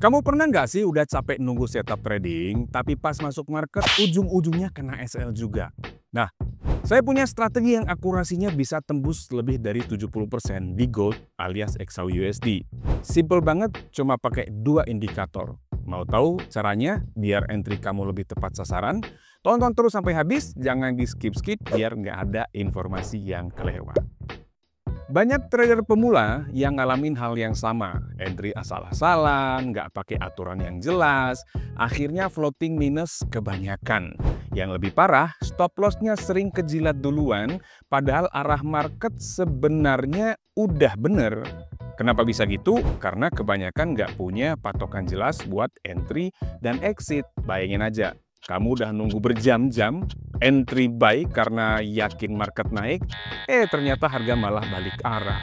Kamu pernah nggak sih udah capek nunggu setup trading, tapi pas masuk market ujung-ujungnya kena SL juga? Nah, saya punya strategi yang akurasinya bisa tembus lebih dari 70% di gold alias XAUUSD. Simple banget, cuma pakai dua indikator. Mau tahu caranya biar entry kamu lebih tepat sasaran? Tonton terus sampai habis, jangan di skip-skip biar nggak ada informasi yang kelewat. Banyak trader pemula yang ngalamin hal yang sama, entry asal-asalan, nggak pakai aturan yang jelas, akhirnya floating minus kebanyakan. Yang lebih parah, stop loss-nya sering kejilat duluan, padahal arah market sebenarnya udah bener. Kenapa bisa gitu? Karena kebanyakan nggak punya patokan jelas buat entry dan exit. Bayangin aja, kamu udah nunggu berjam-jam, entry buy karena yakin market naik, ternyata harga malah balik arah.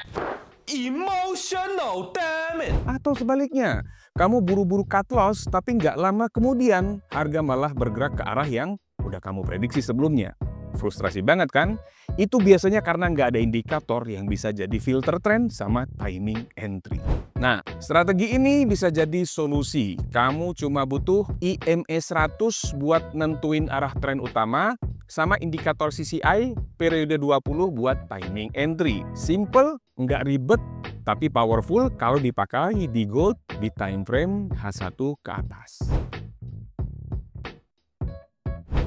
Emotional, damn it! Atau sebaliknya, kamu buru-buru cut loss tapi nggak lama kemudian harga malah bergerak ke arah yang udah kamu prediksi sebelumnya. Frustrasi banget kan? Itu biasanya karena nggak ada indikator yang bisa jadi filter trend sama timing entry. Nah, strategi ini bisa jadi solusi. Kamu cuma butuh IMA 100 buat nentuin arah tren utama, sama indikator CCI periode 20 buat timing entry. Simple, nggak ribet, tapi powerful kalau dipakai di gold di time frame H1 ke atas.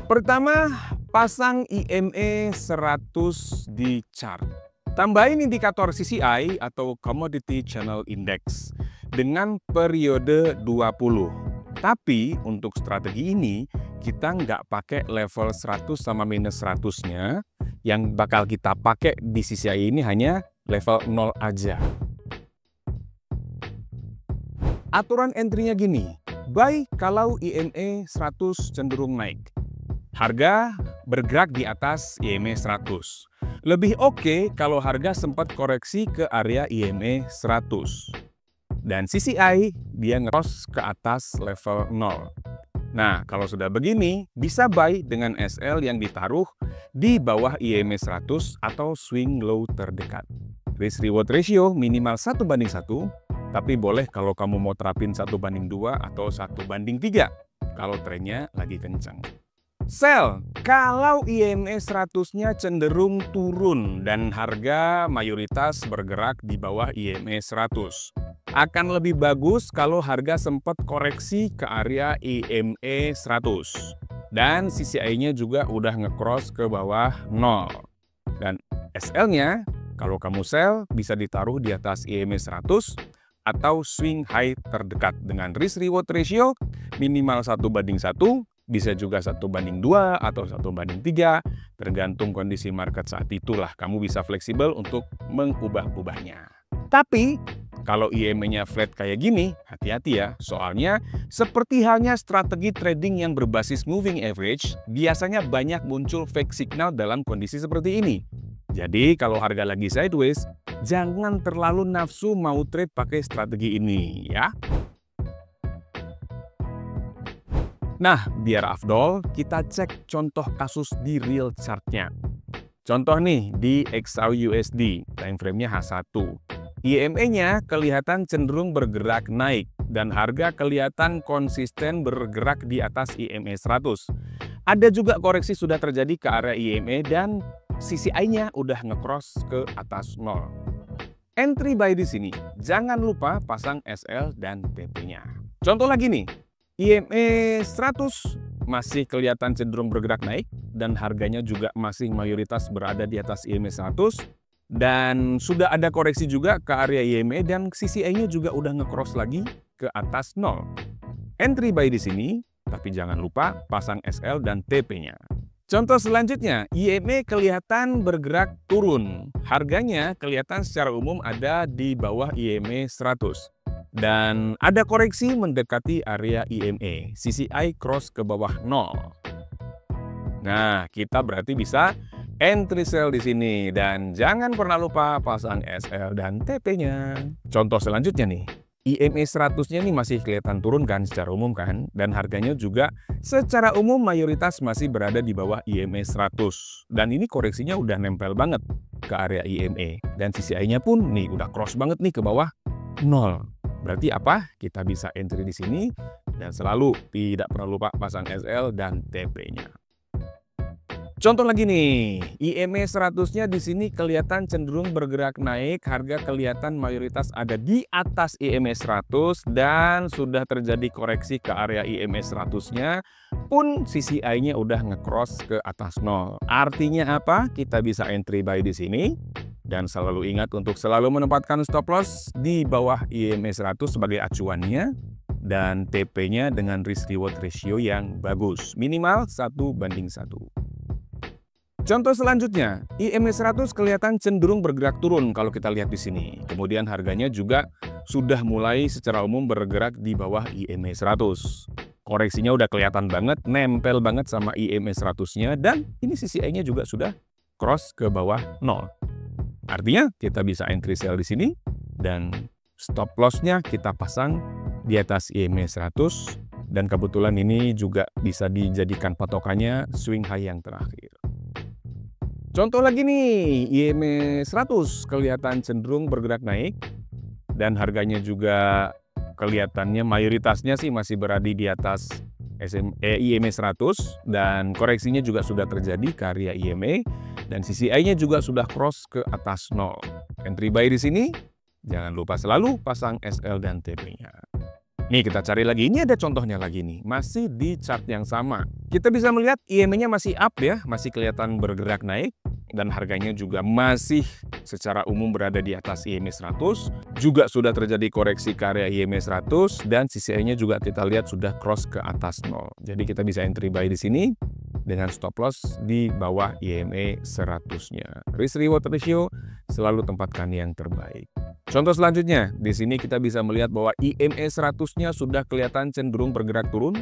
Pertama, pasang IMA 100 di chart. Tambahin indikator CCI atau Commodity Channel Index dengan periode 20. Tapi untuk strategi ini, kita nggak pakai level 100 sama minus 100-nya. Yang bakal kita pakai di CCI ini hanya level 0 aja. Aturan entry-nya gini, buy kalau IMA 100 cenderung naik. Harga bergerak di atas IMA 100. Lebih oke kalau harga sempat koreksi ke area IMA 100. Dan CCI dia nge-cross ke atas level 0. Nah, kalau sudah begini, bisa buy dengan SL yang ditaruh di bawah IMA 100 atau swing low terdekat. Risk reward ratio minimal 1:1, tapi boleh kalau kamu mau terapin 1:2 atau 1:3 kalau trennya lagi kencang. Sell kalau IMA 100-nya cenderung turun dan harga mayoritas bergerak di bawah IMA 100. Akan lebih bagus kalau harga sempat koreksi ke area IMA 100. Dan CCI-nya juga udah nge-cross ke bawah 0. Dan SL-nya kalau kamu sell bisa ditaruh di atas IMA 100 atau swing high terdekat dengan risk reward ratio minimal 1:1. Bisa juga 1:2 atau 1:3, tergantung kondisi market saat itulah. Kamu bisa fleksibel untuk mengubah-ubahnya. Tapi, kalau IMA-nya flat kayak gini, hati-hati ya. Soalnya, seperti halnya strategi trading yang berbasis moving average, biasanya banyak muncul fake signal dalam kondisi seperti ini. Jadi, kalau harga lagi sideways, jangan terlalu nafsu mau trade pakai strategi ini, ya. Nah, biar afdol, kita cek contoh kasus di real chart-nya. Contoh nih, di XAUUSD, time frame-nya H1. IMA-nya kelihatan cenderung bergerak naik, dan harga kelihatan konsisten bergerak di atas IMA 100. Ada juga koreksi sudah terjadi ke area IMA dan CCI-nya udah nge-cross ke atas 0. Entry buy di sini, jangan lupa pasang SL dan TP-nya. Contoh lagi nih, IMA 100 masih kelihatan cenderung bergerak naik dan harganya juga masih mayoritas berada di atas IMA 100 dan sudah ada koreksi juga ke area IMA dan CCI-nya juga udah nge-cross lagi ke atas 0. Entry buy di sini, tapi jangan lupa pasang SL dan TP-nya. Contoh selanjutnya, IMA kelihatan bergerak turun. Harganya kelihatan secara umum ada di bawah IMA 100. Dan ada koreksi mendekati area IMA, CCI cross ke bawah 0. Nah, kita berarti bisa entry sell di sini dan jangan pernah lupa pasang SL dan TP-nya. Contoh selanjutnya nih, IMA 100-nya nih masih kelihatan turun kan secara umum kan, dan harganya juga secara umum mayoritas masih berada di bawah IMA 100. Dan ini koreksinya udah nempel banget ke area IMA dan CCI-nya pun nih udah cross banget nih ke bawah 0. Berarti apa? Kita bisa entry di sini dan selalu tidak pernah lupa pasang SL dan TP-nya. Contoh lagi nih, IMA 100-nya di sini kelihatan cenderung bergerak naik, harga kelihatan mayoritas ada di atas IMA 100 dan sudah terjadi koreksi ke area IMA 100-nya pun CCI-nya udah nge-cross ke atas 0. Artinya apa? Kita bisa entry buy di sini dan selalu ingat untuk selalu menempatkan stop loss di bawah IMA 100 sebagai acuannya dan TP-nya dengan risk reward ratio yang bagus, minimal 1:1. Contoh selanjutnya, IMA 100 kelihatan cenderung bergerak turun kalau kita lihat di sini. Kemudian harganya juga sudah mulai secara umum bergerak di bawah IMA 100. Koreksinya udah kelihatan banget, nempel banget sama IMA 100-nya dan ini CCI-nya juga sudah cross ke bawah 0. Artinya kita bisa entry sell di sini dan stop loss-nya kita pasang di atas IMA 100 dan kebetulan ini juga bisa dijadikan patokannya swing high yang terakhir. Contoh lagi nih, IMA 100 kelihatan cenderung bergerak naik dan harganya juga kelihatannya mayoritasnya sih masih berada di atas IMA 100 dan koreksinya juga sudah terjadi ke area IMA dan CCI-nya juga sudah cross ke atas 0. Entry buy di sini, jangan lupa selalu pasang SL dan TP-nya. Nih kita cari lagi, ini ada contohnya lagi nih, masih di chart yang sama. Kita bisa melihat IMA-nya masih up ya, masih kelihatan bergerak naik. Dan harganya juga masih secara umum berada di atas IMA 100. Juga sudah terjadi koreksi ke area IMA 100 dan CCI-nya juga kita lihat sudah cross ke atas 0. Jadi kita bisa entry buy di sini dengan stop loss di bawah IMA 100-nya. Risk reward ratio selalu tempatkan yang terbaik. Contoh selanjutnya, di sini kita bisa melihat bahwa IMA 100-nya sudah kelihatan cenderung bergerak turun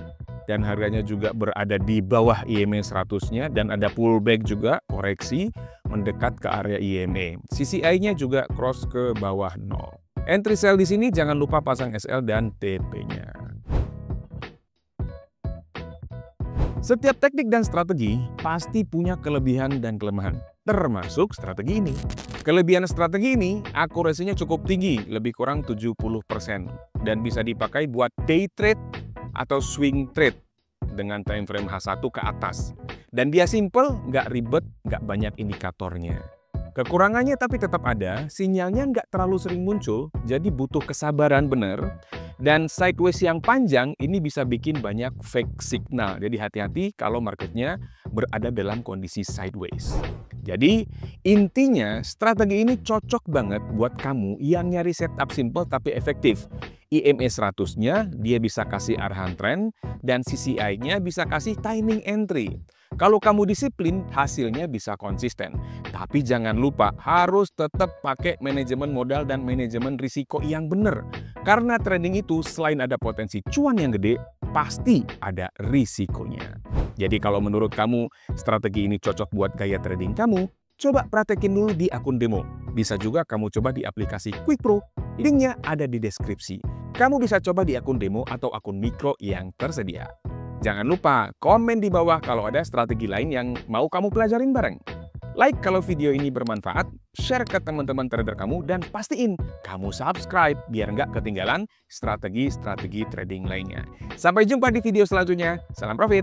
dan harganya juga berada di bawah IMA 100-nya dan ada pullback juga, koreksi mendekat ke area IMA. CCI-nya juga cross ke bawah 0. Entry sell di sini jangan lupa pasang SL dan TP-nya. Setiap teknik dan strategi pasti punya kelebihan dan kelemahan, termasuk strategi ini. Kelebihan strategi ini, akurasinya cukup tinggi, lebih kurang 70%, dan bisa dipakai buat day trade atau swing trade dengan time frame H1 ke atas. Dan dia simple, nggak ribet, nggak banyak indikatornya. Kekurangannya tapi tetap ada, sinyalnya nggak terlalu sering muncul, jadi butuh kesabaran bener. Dan sideways yang panjang ini bisa bikin banyak fake signal. Jadi hati-hati kalau marketnya berada dalam kondisi sideways. Jadi intinya strategi ini cocok banget buat kamu yang nyari setup simple tapi efektif. IMA 100-nya dia bisa kasih arahan tren dan CCI-nya bisa kasih timing entry. Kalau kamu disiplin, hasilnya bisa konsisten. Tapi jangan lupa, harus tetap pakai manajemen modal dan manajemen risiko yang benar. Karena trading itu selain ada potensi cuan yang gede, pasti ada risikonya. Jadi kalau menurut kamu strategi ini cocok buat gaya trading kamu, coba praktekin dulu di akun demo. Bisa juga kamu coba di aplikasi Quick Pro. Linknya ada di deskripsi. Kamu bisa coba di akun demo atau akun mikro yang tersedia. Jangan lupa komen di bawah kalau ada strategi lain yang mau kamu pelajarin bareng. Like kalau video ini bermanfaat, share ke teman-teman trader kamu, dan pastiin kamu subscribe biar nggak ketinggalan strategi-strategi trading lainnya. Sampai jumpa di video selanjutnya. Salam profit!